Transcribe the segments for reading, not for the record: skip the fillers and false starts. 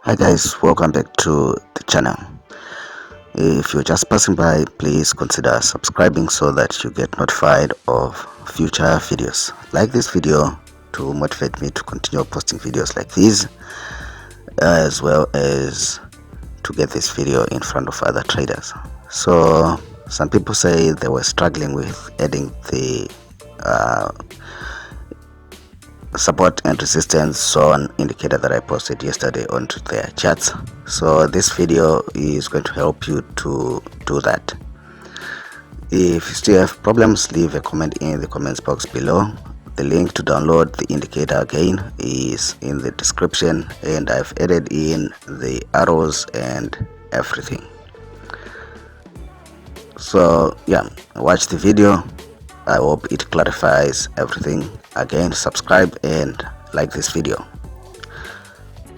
Hi guys, welcome back to the channel. If you're just passing by, please consider subscribing so that you get notified of future videos. Like this video to motivate me to continue posting videos like these, as well as to get this video in front of other traders. So some people say they were struggling with adding the support and resistance zone indicator that I posted yesterday onto their charts. So this video is going to help you to do that. If you still have problems, leave a comment in the comments box below. The link to download the indicator again is in the description, and I've added in the arrows and everything. So yeah, watch the video. I hope it clarifies everything. Again, subscribe and like this video.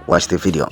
Watch the video.